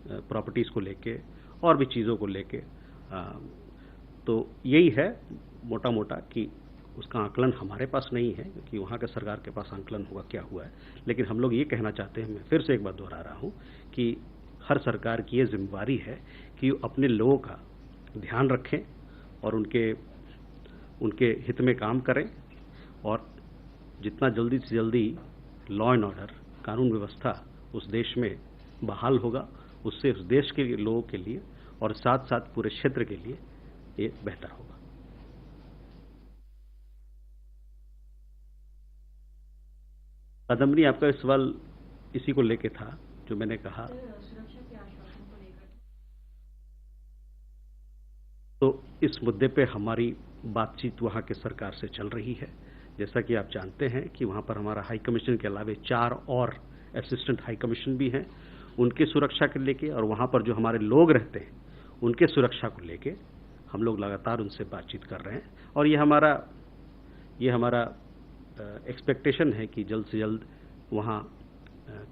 Properties को लेके और भी चीज़ों को लेके। तो यही है मोटा मोटा कि उसका आकलन हमारे पास नहीं है, क्योंकि वहाँ के सरकार के पास आकलन होगा क्या हुआ है। लेकिन हम लोग ये कहना चाहते हैं, मैं फिर से एक बार दोहरा रहा हूँ कि हर सरकार की ये जिम्मेवारी है कि अपने लोगों का ध्यान रखें और उनके हित में काम करें, और जितना जल्दी से जल्दी लॉ एंड ऑर्डर, कानून व्यवस्था उस देश में बहाल होगा, उससे उस देश के लोगों के लिए और साथ साथ पूरे क्षेत्र के लिए ये बेहतर होगा। कादम्बरी, आपका सवाल इसी को लेके था जो मैंने कहा। सुरक्षा के आश्वासन को लेकर तो इस मुद्दे पे हमारी बातचीत वहाँ के सरकार से चल रही है। जैसा कि आप जानते हैं कि वहाँ पर हमारा हाई कमीशन के अलावे 4 और असिस्टेंट हाई कमीशन भी हैं, उनके सुरक्षा के लेके, और वहाँ पर जो हमारे लोग रहते हैं उनके सुरक्षा को लेके हम लोग लगातार उनसे बातचीत कर रहे हैं। और ये हमारा एक्सपेक्टेशन है कि जल्द से जल्द वहाँ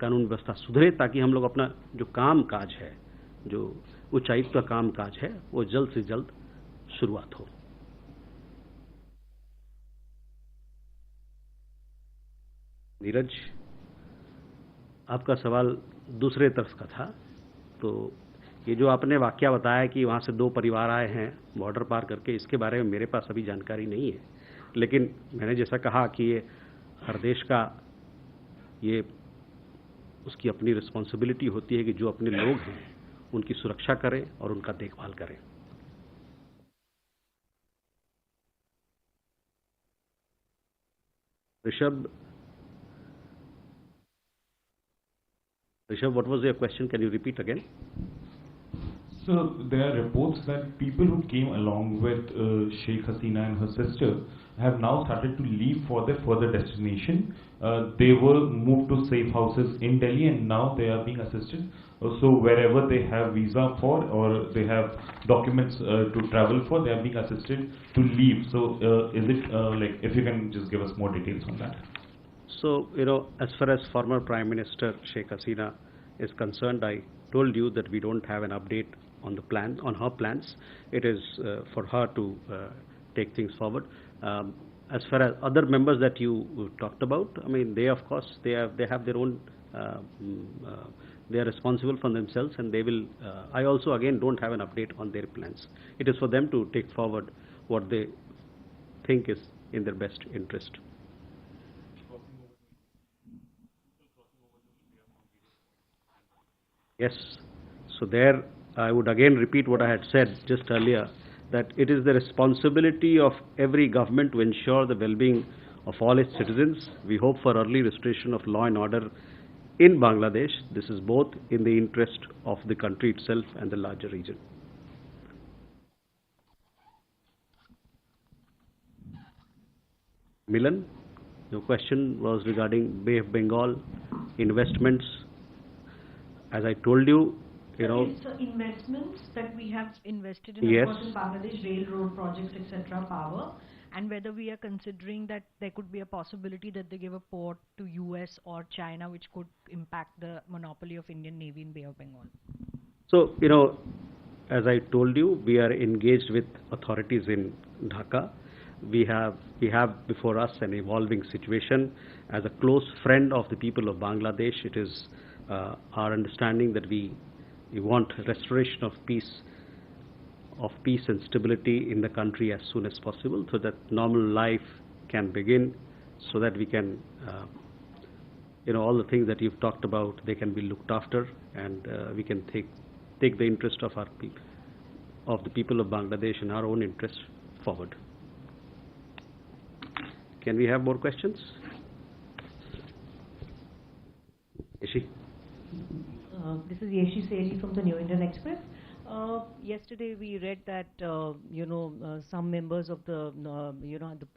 कानून व्यवस्था सुधरे, ताकि हम लोग अपना जो काम काज है, जो उच्चायुक्त का काम काज है, वो जल्द से जल्द शुरुआत हो। नीरज, आपका सवाल दूसरे तरफ का था। तो ये जो आपने वाकया बताया कि वहाँ से 2 परिवार आए हैं बॉर्डर पार करके, इसके बारे में मेरे पास अभी जानकारी नहीं है। लेकिन मैंने जैसा कहा कि ये हर देश का ये उसकी अपनी रिस्पॉन्सिबिलिटी होती है कि जो अपने लोग हैं उनकी सुरक्षा करें और उनका देखभाल करें। Rishabh, what was your question? Can you repeat again? So there are reports that people who came along with Sheikh Hasina and her sister have now started to leave for their further destination. They were moved to safe houses in Delhi, and now they are being assisted. So wherever they have visa for or they have documents to travel for, they are being assisted to leave. So is it like, if you can just give us more details on that? So, as far as former Prime Minister Sheikh Hasina is concerned, I told you that we don't have an update on her plans. It is for her to take things forward. As far as other members that you talked about, I mean, they of course they have their own. They are responsible for themselves, and they will. I also again don't have an update on their plans. It is for them to take forward what they think is in their best interest. Yes. So there, I would again repeat what I had said just earlier, that it is the responsibility of every government to ensure the well-being of all its citizens. We hope for early restoration of law and order in Bangladesh. This is both in the interest of the country itself and the larger region. Milan, your question was regarding Bay of Bengal investments. As I told you, So investments that we have invested in, yes, of course, in Bangladesh railroad projects, etc., power, and whether we are considering that there could be a possibility that they give a port to US or China, which could impact the monopoly of Indian Navy in Bay of Bengal. So, as I told you, we are engaged with authorities in Dhaka. We have before us an evolving situation. As a close friend of the people of Bangladesh, it is our understanding that we want restoration of peace and stability in the country as soon as possible, so that normal life can begin, so that we can, all the things that you've talked about, they can be looked after, and we can take the interest of the people of Bangladesh and our own interests forward. Can we have more questions? Yeshi? This is Yeshi Seri from the New Indian Express. Yesterday we read that some members of the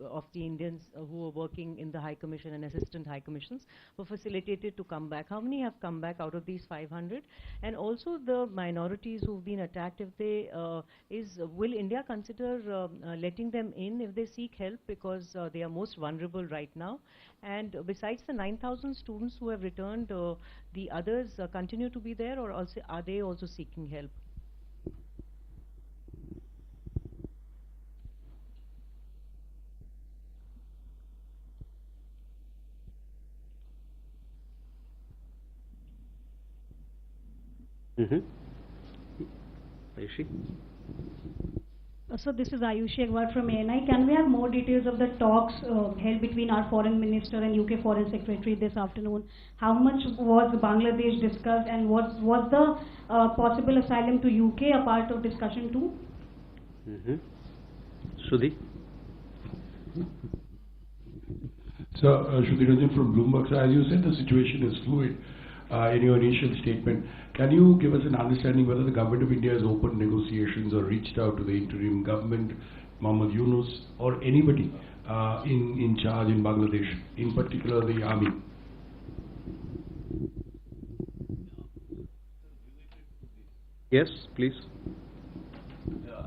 of the Indians who were working in the High Commission and Assistant High Commissions were facilitated to come back. How many have come back out of these 500? And also the minorities who've been attacked, if they will India consider letting them in if they seek help, because they are most vulnerable right now? And besides the 9,000 students who have returned, the others continue to be there, or also are they also seeking help? Ayushi? So this is Ayushi Agwar from ANI. Can we have more details of the talks held between our Foreign Minister and UK Foreign Secretary this afternoon? How much was Bangladesh discussed, and was the possible asylum to UK a part of discussion too? Sudhi? So, Shruti Ranjan from Bloomberg. So, as you said, the situation is fluid. In your initial statement, can you give us an understanding whether the government of India has opened negotiations or reached out to the interim government, Mohammad Yunus, or anybody in charge in Bangladesh, in particular the army? Yes, please.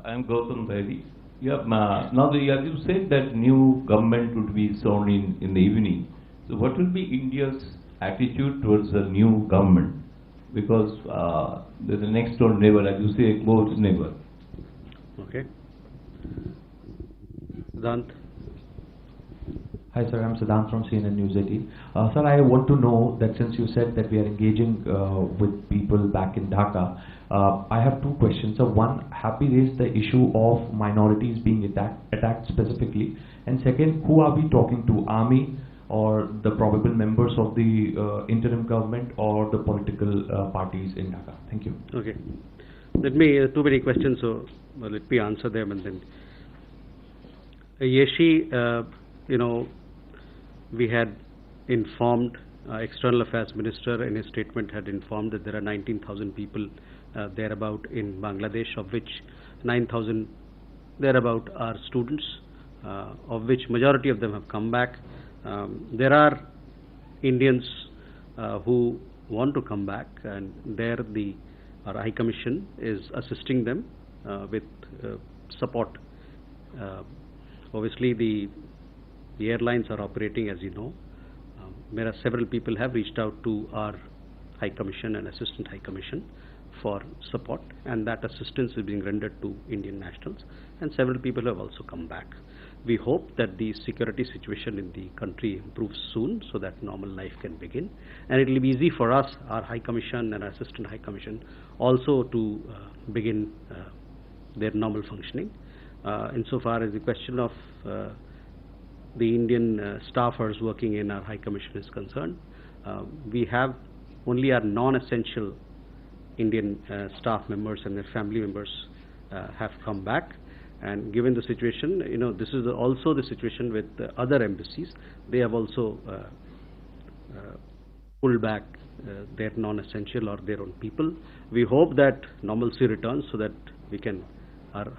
I am Gautam Bedi. Yeah, now as you said that new government would be sworn in the evening. So what will be India's attitude towards the new government? Because the next door neighbor, as you say, close neighbor. Okay. Siddhant? Hi sir, I'm Siddhant from CNN News 18. Sir, I want to know that since you said that we are engaging with people back in Dhaka, I have two questions. So one, have we raised the issue of minorities being attacked specifically? And second, who are we talking to? Army, or the probable members of the interim government, or the political parties in Dhaka? Thank you. Okay. Let me, too many questions, so let me answer them and then. Yeshi, we had informed External Affairs Minister in his statement had informed that there are 19,000 people thereabout in Bangladesh, of which 9,000 thereabout are students, of which majority of them have come back. There are Indians who want to come back, and there our High Commission is assisting them with support. Obviously, the airlines are operating, as you know. There are several people have reached out to our High Commission and Assistant High Commission for support, and that assistance is being rendered to Indian nationals, and several people have also come back. We hope that the security situation in the country improves soon so that normal life can begin, and it will be easy for us, our High Commission and Assistant High Commission, also to begin their normal functioning. Insofar as the question of the Indian staffers working in our High Commission is concerned, we have only our non-essential Indian staff members and their family members have come back. And given the situation, this is also the situation with other embassies. They have also pulled back their non-essential or their own people. We hope that normalcy returns so that we can, our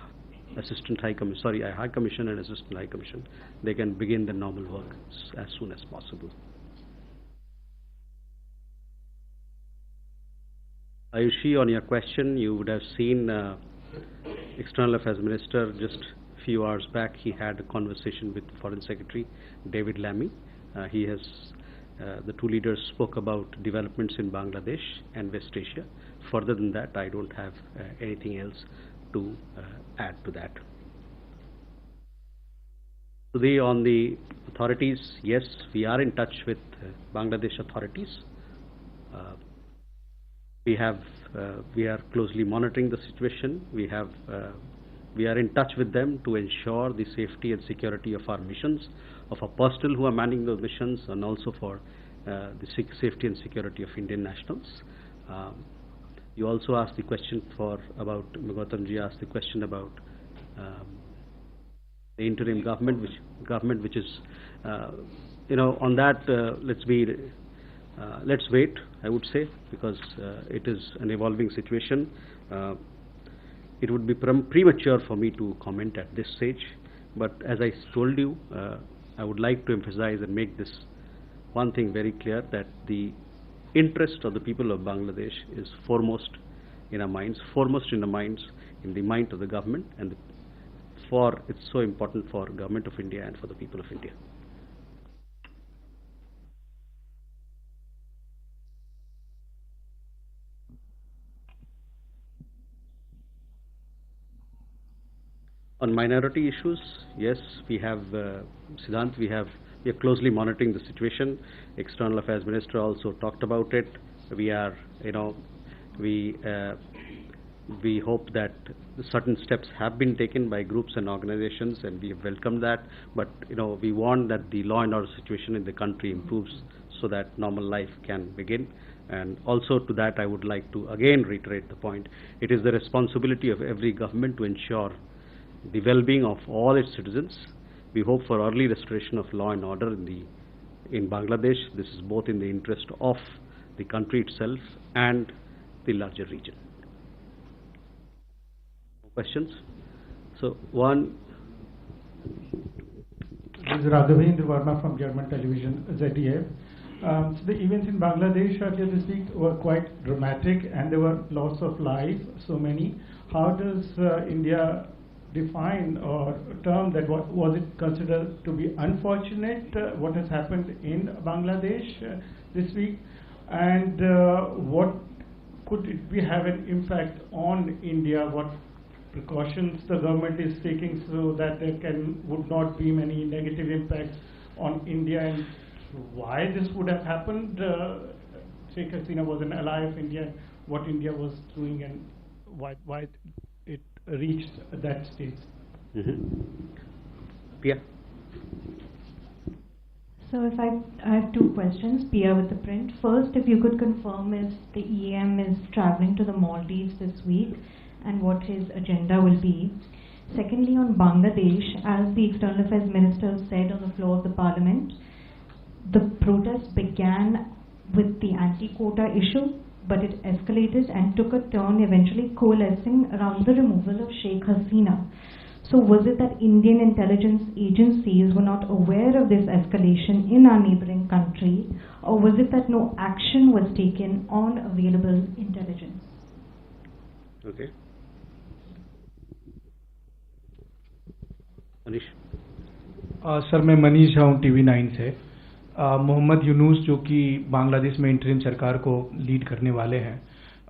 High Commission and Assistant High Commission, they can begin the normal work as soon as possible. Ayushi, on your question, you would have seen External Affairs Minister just a few hours back. He had a conversation with Foreign Secretary David Lammy. The two leaders spoke about developments in Bangladesh and West Asia. Further than that, I don't have anything else to add to that. Today, on the authorities, yes, we are in touch with Bangladesh authorities. We are closely monitoring the situation. We are in touch with them to ensure the safety and security of our missions, of our personnel who are manning those missions, and also for the safety and security of Indian nationals. You also asked the question about Gautamji asked the question about the interim government, which is on that. Let's wait, I would say, because it is an evolving situation. it would be premature for me to comment at this stage. But as I told you, I would like to emphasize and make this one thing very clear, that the interest of the people of Bangladesh is foremost in our minds, in the mind of the government, and it's so important for government of India and for the people of India. On minority issues, yes, we have, Siddhant, we are closely monitoring the situation. External Affairs Minister also talked about it. We are, we hope that certain steps have been taken by groups and organizations, and we have welcomed that. But we want that the law and order situation in the country improves so that normal life can begin. And also to that, I would like to again reiterate the point. It is the responsibility of every government to ensure the well-being of all its citizens. We hope for early restoration of law and order in Bangladesh. This is both in the interest of the country itself and the larger region. Questions? So one. This is Randhir Jaiswal from German television ZDF. So the events in Bangladesh earlier this week were quite dramatic, and there were loss of life, so many. How does India define or term that? What was it considered to be unfortunate, what has happened in Bangladesh this week, and what could it be have an impact on India? What precautions the government is taking so that there would not be many negative impacts on India, and why this would have happened? Sheikh Hasina was an ally of India, what India was doing, and why it reached that stage. Pia. So if I have two questions, Pia with the print. First, if you could confirm if the EM is traveling to the Maldives this week and what his agenda will be. Secondly, on Bangladesh, as the External Affairs Minister said on the floor of the Parliament, the protest began with the anti-quota issue, but it escalated and took a turn, eventually coalescing around the removal of Sheikh Hasina. So was it that Indian intelligence agencies were not aware of this escalation in our neighboring country, or was it that no action was taken on available intelligence? Okay. Manish. Sir मैं मनीष झा हूँ TV9 से. मोहम्मद यूनुस जो कि बांग्लादेश में interim सरकार को lead करने वाले हैं,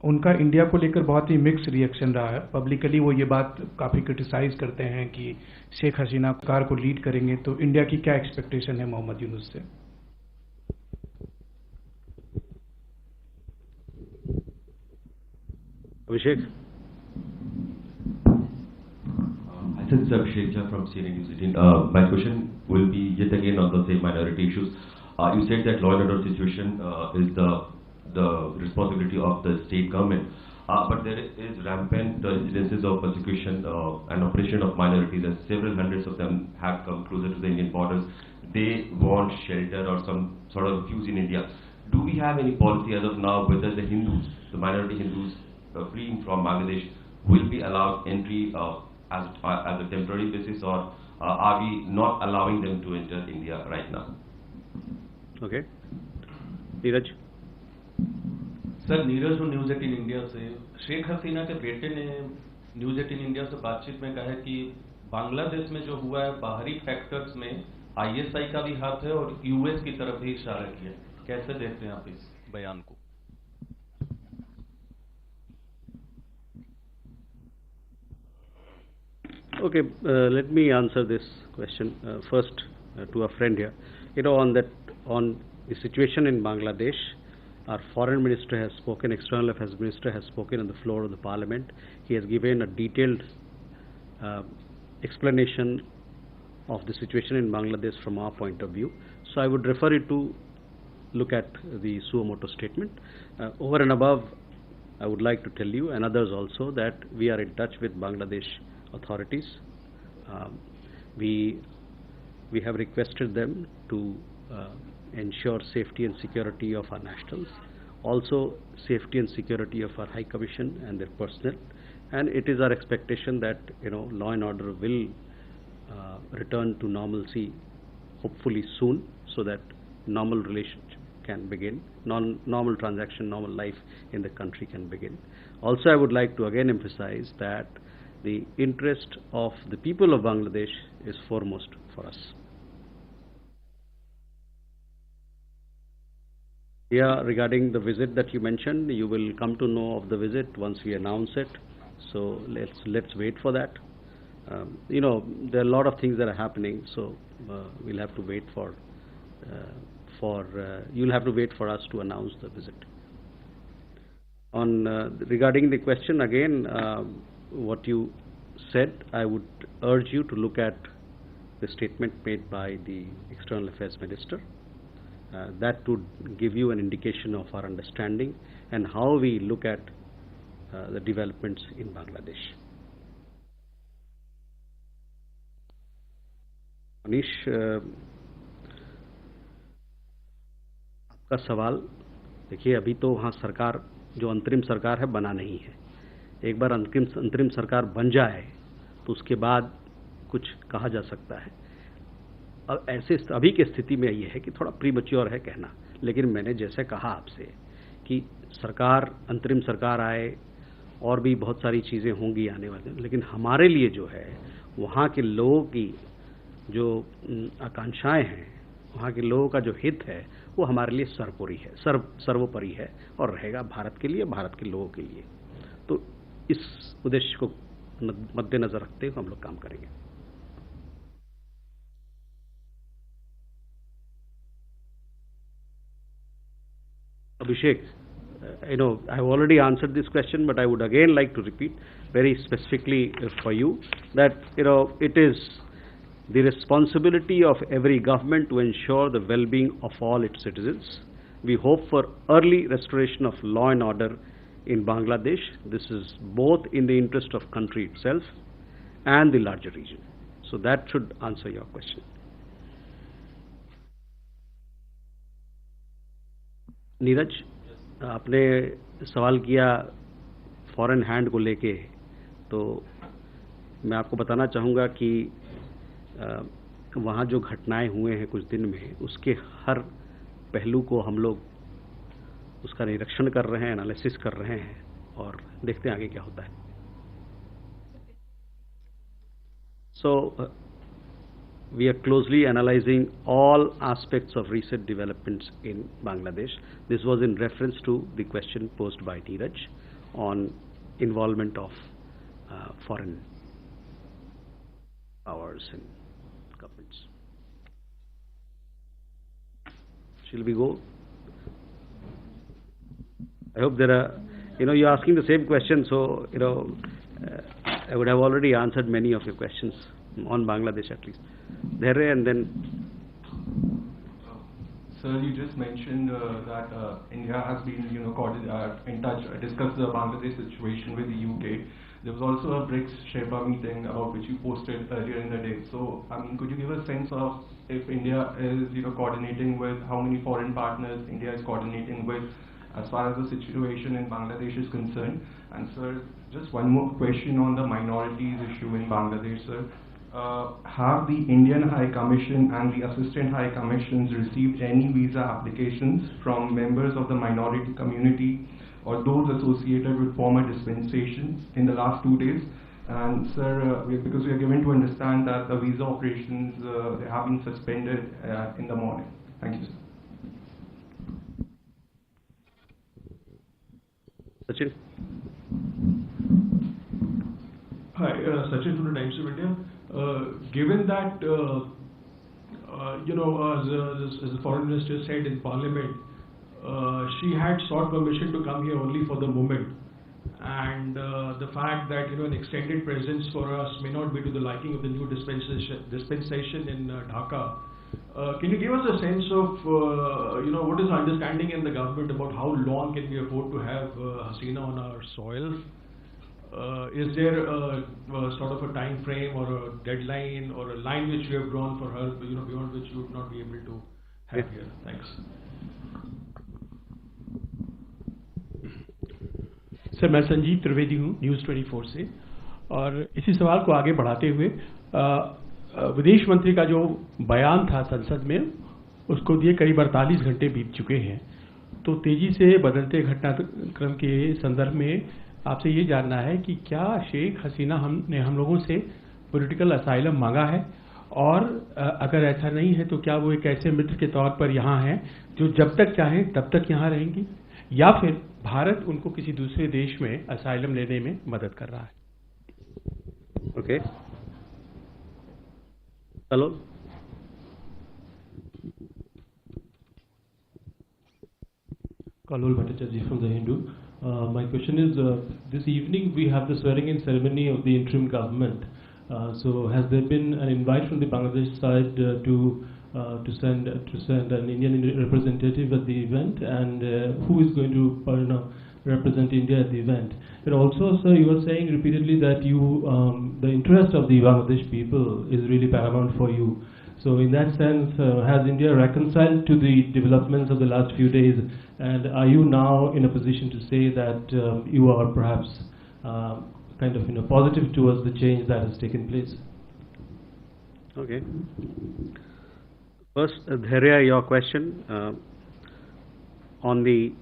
उनका इंडिया को लेकर बहुत ही मिक्स रिएक्शन रहा है. पब्लिकली वो ये बात काफ़ी क्रिटिसाइज करते हैं कि शेख हसीना सरकार को लीड करेंगे, तो इंडिया की क्या एक्सपेक्टेशन है मोहम्मद यूनुस से? Abhishek. This is Abhishek Jha from CNN News 18. My question will be yet again on the same minority issues. You said that law and order situation is the responsibility of the state government, but there is rampant incidences of persecution and oppression of minorities, as several hundreds of them have come closer to the Indian borders. They want shelter or some sort of refuge in India. Do we have any policy as of now whether the Hindus, the minority Hindus fleeing from Bangladesh, will be allowed entry as a temporary basis, or are we not allowing them to enter India right now? Okay. Neeraj. Sir Neeraj हूँ news 18 India से. शेख हसीना के बेटे ने news 18 India से बातचीत में कहा है कि बांग्लादेश में जो हुआ है बाहरी फैक्टर्स में ISI का भी हाथ है और US की तरफ भी इशारा किया. कैसे देखते हैं आप इस बयान को? Okay, let me answer this question first to a friend here. On the situation in Bangladesh, our foreign minister has spoken, external affairs minister has spoken on the floor of the parliament. He has given a detailed explanation of the situation in Bangladesh from our point of view. So I would refer you to look at the suo motu statement. Over and above, I would like to tell you and others also that we are in touch with Bangladesh authorities. We have requested them to ensure safety and security of our nationals. also safety and security of our High Commission and their personnel. And it is our expectation that law and order will return to normalcy hopefully soon, so that normal relationship can begin, normal transaction, normal life in the country can begin. Also, I would like to again emphasize that the interest of the people of Bangladesh is foremost for us. Yeah, regarding the visit that you mentioned, you will come to know of the visit once we announce it. So let's wait for that. There are a lot of things that are happening, so we'll have to wait you'll have to wait for us to announce the visit. On regarding the question again, what you said, I would urge you to look at the statement made by the External Affairs Minister. That would give you an indication of our understanding and how we look at the developments in Bangladesh. Manish, आपका सवाल देखिए, अभी तो वहाँ सरकार जो अंतरिम सरकार है बना नहीं है. एक बार अंतरिम सरकार बन जाए तो उसके बाद कुछ कहा जा सकता है. अब ऐसे अभी की स्थिति में ये है कि थोड़ा प्रीमैच्योर है कहना, लेकिन मैंने जैसे कहा आपसे कि सरकार अंतरिम सरकार आए और भी बहुत सारी चीज़ें होंगी आने वाले, लेकिन हमारे लिए जो है वहाँ के लोगों की जो आकांक्षाएं हैं, वहाँ के लोगों का जो हित है, वो हमारे लिए सर्वोपरि है और रहेगा भारत के लिए, भारत के लोगों के लिए. तो इस उद्देश्य को मद्देनजर रखते हुए हम लोग काम करेंगे. Abhishek, I have already answered this question, but I would again like to repeat very specifically for you that it is the responsibility of every government to ensure the well-being of all its citizens. We hope for early restoration of law and order in Bangladesh. This is both in the interest of country itself and the larger region. So that should answer your question. Neeraj, आपने सवाल किया foreign hand को लेके, तो मैं आपको बताना चाहूँगा कि वहाँ जो घटनाएं हुए हैं कुछ दिन में, उसके हर पहलू को हम लोग उसका निरीक्षण कर रहे हैं, एनालिसिस कर रहे हैं और देखते हैं आगे क्या होता है. So we are closely analyzing all aspects of recent developments in Bangladesh. This was in reference to the question posed by Neeraj on involvement of foreign powers and governments. Shall we go? I hope there are, you're asking the same question, so, I would have already answered many of your questions on Bangladesh at least. There and then. Sir, you just mentioned that India has been, in touch, discussed the Bangladesh situation with the UK. There was also a BRICS Sherpa meeting about which you posted earlier in the day. So, could you give a sense of if India is, coordinating with how many foreign partners India is coordinating with as far as the situation in Bangladesh is concerned? And sir, just one more question on the minorities issue in Bangladesh, sir. Have the Indian High Commission and the Assistant High Commissions received any visa applications from members of the minority community or those associated with former dispensations in the last 2 days? And sir, because we are given to understand that the visa operations they have been suspended in the morning. Thank you, sir. Sachin. Hi, Sachin from the Times of India. Given that, as the foreign minister said in Parliament, she had sought permission to come here only for the moment, and the fact that an extended presence for us may not be to the liking of the new dispensation in Dhaka. Can you give us a sense of what is the understanding in the government about how long can we afford to have Hasina on our soil? Is there a sort of a time frame or a deadline or a line which you have drawn for her, beyond which you would not be able to have here? Thanks. Sir मैं संजीव त्रिवेदी हूँ news 24 से, और इसी सवाल को आगे बढ़ाते हुए विदेश मंत्री का जो बयान था संसद में, उसको दिए करीब 48 घंटे बीत चुके हैं। तो तेजी से बदलते घटनाक्रम के संदर्भ में आपसे ये जानना है कि क्या शेख हसीना ने हम लोगों से पॉलिटिकल असाइलम मांगा है, और अगर ऐसा नहीं है तो क्या वो एक ऐसे मित्र के तौर पर यहाँ हैं जो जब तक चाहें तब तक यहाँ रहेंगी, या फिर भारत उनको किसी दूसरे देश में असाइलम लेने में मदद कर रहा है? Okay, hello. Kalol Bhattacharya from The Hindu. My question is, this evening we have the swearing-in ceremony of the interim government. So has there been an invite from the Bangladesh side to send an Indian representative at the event, and who is going to represent India at the event? And also, sir, you were saying repeatedly that the interest of the Bangladesh people is really paramount for you. So in that sense, has India reconciled to the developments of the last few days, and are you now in a position to say that you are perhaps kind of positive towards the change that has taken place? Okay. First, Dhairya, your question on the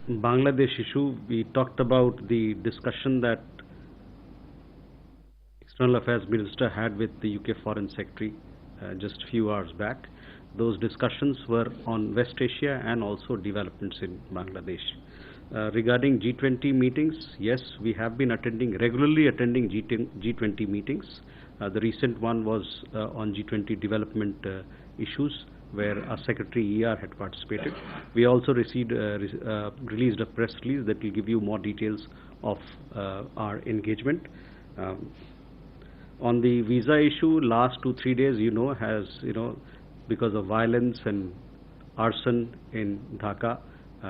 Bangladesh issue. We talked about the discussion that External Affairs Minister had with the UK Foreign Secretary just a few hours back. Those discussions were on West Asia and also developments in Bangladesh. Regarding G20 meetings, yes, we have been regularly attending G20 meetings. The recent one was on G20 development issues, where our Secretary ER had participated. We also released a press release that will give you more details of our engagement. On the visa issue, last 2-3 days, because of violence and arson in Dhaka,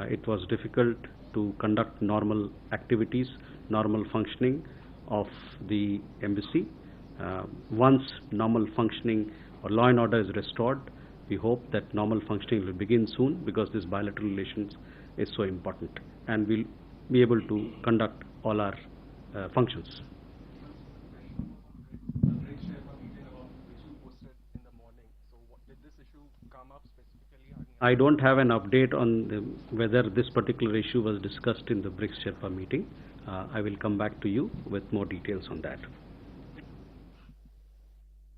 it was difficult to conduct normal activities, normal functioning of the embassy. Once normal functioning or law and order is restored, we hope that normal functioning will begin soon, because this bilateral relations is so important, and we'll be able to conduct all our functions. I don't have an update on whether this particular issue was discussed in the BRICS Sherpa meeting. I will come back to you with more details on that.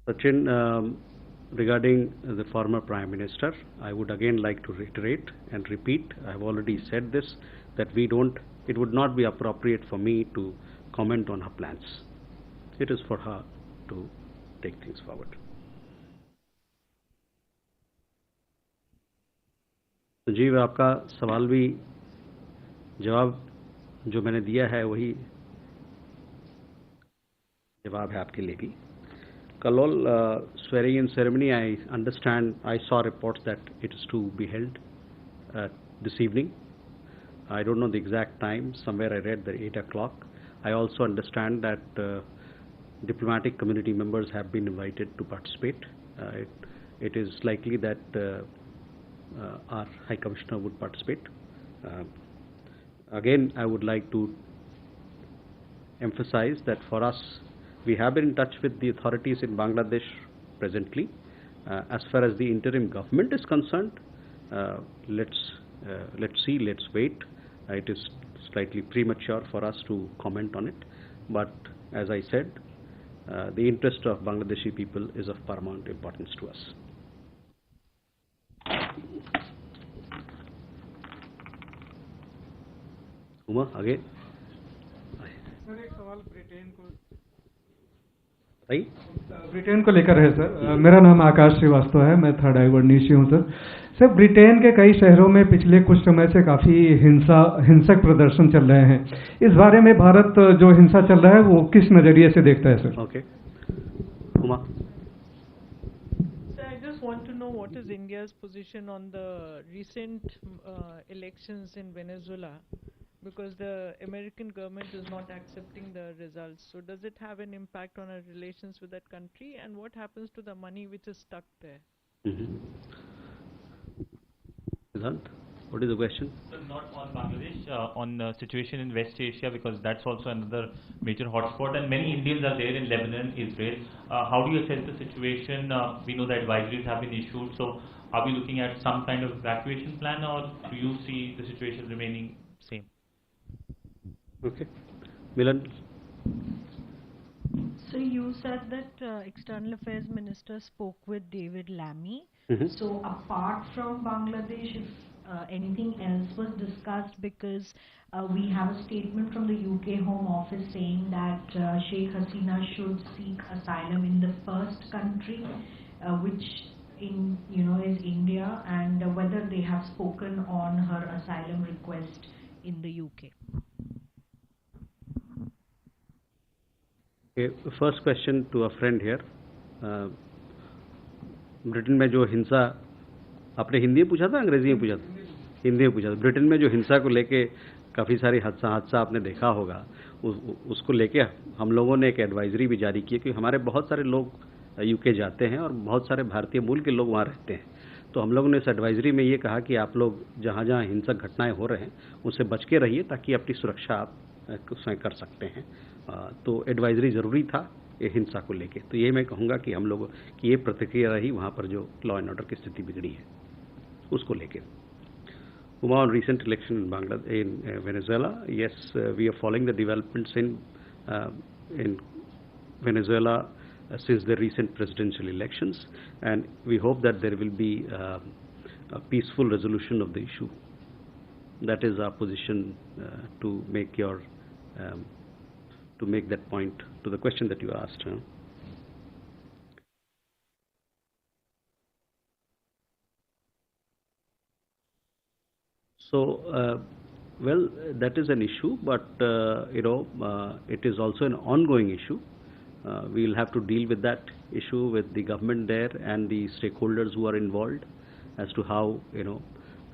Sachin, regarding the former Prime Minister, I would again like to reiterate and repeat, I have already said this, that it would not be appropriate for me to comment on her plans. It is for her to take things forward. Sanjeev, आपका सवाल भी जवाब जो मैंने दिया है वही जवाब है आपके लिए भी. Kalol, swearing in ceremony, I understand, I saw reports that it is to be held this evening. I don't know the exact time, somewhere I read that 8 o'clock. I also understand that diplomatic community members have been invited to participate. It is likely that our High Commissioner would participate. Again, I would like to emphasize that for us, we have been in touch with the authorities in Bangladesh presently. As far as the interim government is concerned, let's see, let's wait. It is slightly premature for us to comment on it. But as I said, the interest of Bangladeshi people is of paramount importance to us. Uma, again. Sir एक सवाल Britain को लेकर है sir. मेरा नाम आकाश श्रीवास्तव है, मैं third आईवर्ड news से हूँ सर. सर, ब्रिटेन के कई शहरों में पिछले कुछ समय से काफ़ी हिंसक प्रदर्शन चल रहे हैं. इस बारे में भारत जो हिंसा चल रहा है वो किस नज़रिए से देखता है sir? Okay, Uma. So I just want to know what is India's position on the recent elections in Venezuela, because the American government is not accepting the results. So does it have an impact on our relations with that country, and what happens to the money which is stuck there? Siddhant? What is the question? So not on Bangladesh, on the situation in West Asia, because that's also another major hotspot, and many Indians are there in Lebanon, Israel. How do you assess the situation? We know that advisories have been issued, so are we looking at some kind of evacuation plan, or do you see the situation remaining same? Okay. Milan? So you said that External Affairs Minister spoke with David Lammy. So apart from Bangladesh, if anything else was discussed, because we have a statement from the UK Home Office saying that Sheikh Hasina should seek asylum in the first country, which is India, and whether they have spoken on her asylum request in the UK. Okay, first question to a friend here. Britain में जो हिंसा, आपने हिंदी में पूछा था अंग्रेजी में पूछा था? हिंदी में पूछा था। ब्रिटेन में जो हिंसा को लेके काफ़ी सारी हादसा आपने देखा होगा, उसको लेके हम लोगों ने एक एडवाइजरी भी जारी की, क्योंकि हमारे बहुत सारे लोग यूके जाते हैं और बहुत सारे भारतीय मूल के लोग वहाँ रहते हैं। तो हम लोगों ने इस एडवाइजरी में ये कहा कि आप लोग जहाँ जहाँ हिंसक घटनाएं हो रहे हैं उनसे बच के रहिए, ताकि अपनी सुरक्षा आप उसमें कर सकते हैं। तो एडवाइजरी ज़रूरी था ये हिंसा को लेके। तो ये मैं कहूँगा कि हम लोगों की ये प्रतिक्रिया रही वहाँ पर जो लॉ एंड ऑर्डर की स्थिति बिगड़ी है उसको लेके। On recent election in Venezuela, yes, we are following the developments in Venezuela since the recent presidential elections, and we hope that there will be a peaceful resolution of the issue. That is our position to make that point to the question that you asked. So, well, that is an issue, but it is also an ongoing issue. We will have to deal with that issue with the government there and the stakeholders who are involved as to how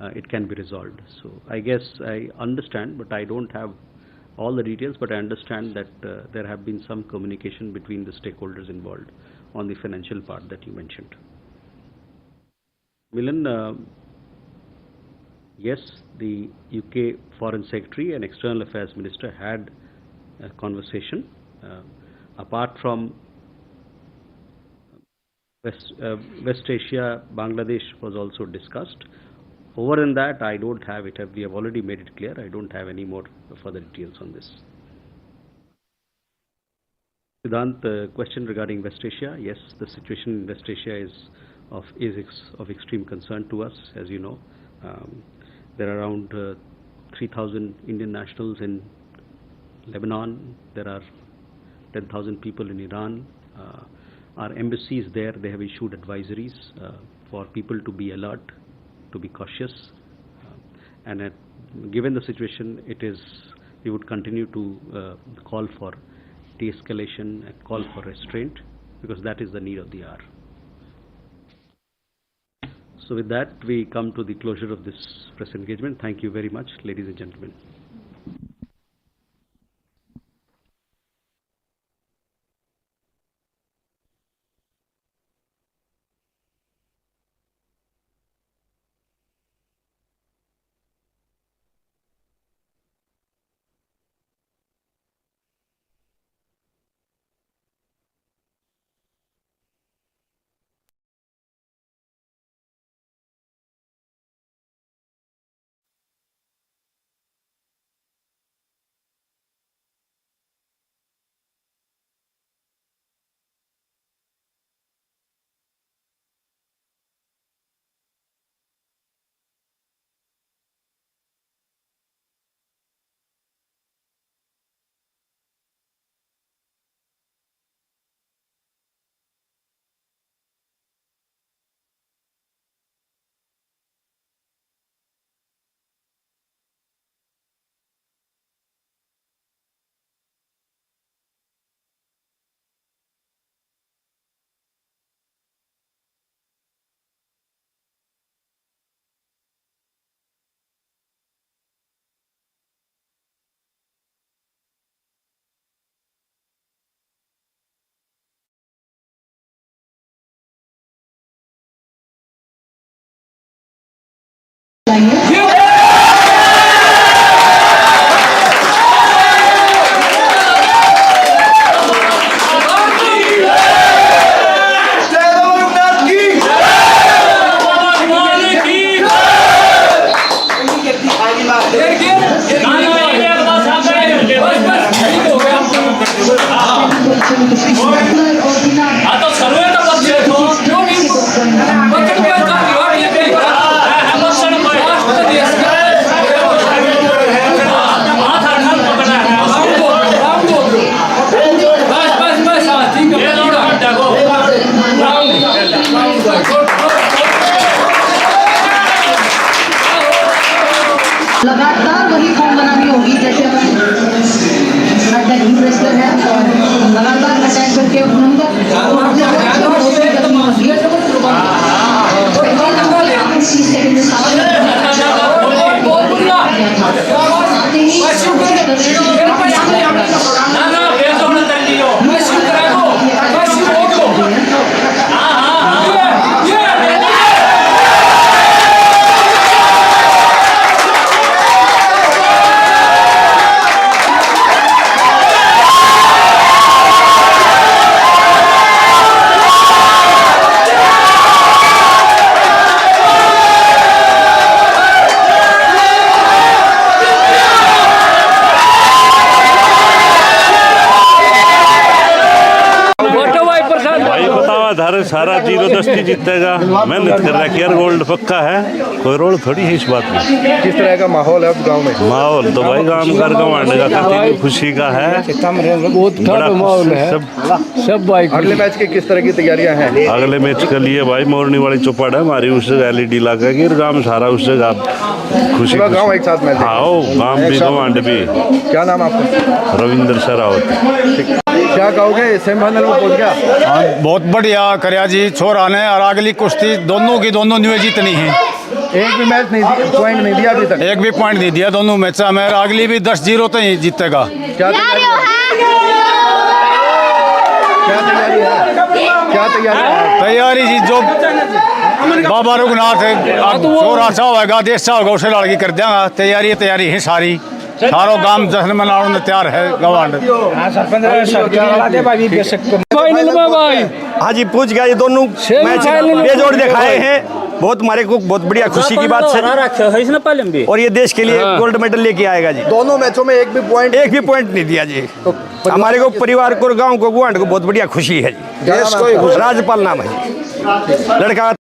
it can be resolved. So I guess I understand, but I don't have all the details, but I understand that there have been some communication between the stakeholders involved on the financial part that you mentioned. Milan, yes, the UK Foreign Secretary and External Affairs Minister had a conversation. Apart from West Asia, Bangladesh was also discussed. Over in that, I don't have it. We have already made it clear. I don't have any more further details on this. Siddhant, question regarding West Asia. Yes, the situation in West Asia is of extreme concern to us, as you know. There are around 3,000 Indian nationals in Lebanon. There are 10,000 people in Iran. Our embassies there, they have issued advisories for people to be alert, to be cautious. And given the situation, we would continue to call for de-escalation and call for restraint, because that is the need of the hour. So with that, we come to the closure of this press engagement. Thank you very much, ladies and gentlemen. लगातार वही form बनानी होगी जैसे attacking wrestler है और लगातार attack करके number सारा 0-10 जीतेगा। मेहनत कर रहा है, केयर गोल्ड पक्का है, कोई रोड थोड़ी है इस बात में। किस तरह का माहौल है अब गांव में? माहौल तो भाई गांव घर गंवाने का काफी खुशी का है, बड़ा माहौल है। सब भाई अगले मैच की किस तरह की तैयारियां हैं? अगले मैच के लिए भाई मोरनी वाली चौपाट है हमारी, उस LED लगा के गाँव सारा उस जगह खुशी गाँव एक साथ मैच। आओ गाँव भी गंवांड भी। क्या नाम आपका? रविंद्र सरावत। क्या कहोगे, सेमीफाइनल में पहुंच गया? बहुत बढ़िया करया जी छोरा ने, और अगली कुश्ती दोनों की दोनों न्यू जीतनी है। एक भी मैच नहीं पॉइंट नहीं दिया अभी तक? एक भी पॉइंट नहीं दिया दोनों मैच में, अगली भी 10-0 तो ही जीतेगा। क्या तैयारी है? तैयारी जी जो बाबा रघुनाथ छोरा सा होगा, देश सा होगा, उसे लड़की कर देंगे। तैयारी है सारी, सारो गांव जश्न मनाने में तैयार है गवांड। हाँ जी पूछ गया, ये दोनों मैच बेजोड़ दिखाए हैं, बहुत हमारे को बहुत बढ़िया खुशी की बात है। और ये देश के लिए गोल्ड मेडल लेके आएगा जी। दोनों मैचों में एक भी पॉइंट नहीं दिया जी। हमारे को परिवार को, गांव को, गुआंड को बहुत बढ़िया खुशी है जी। देश को राजपाल नाम है लड़का। अरे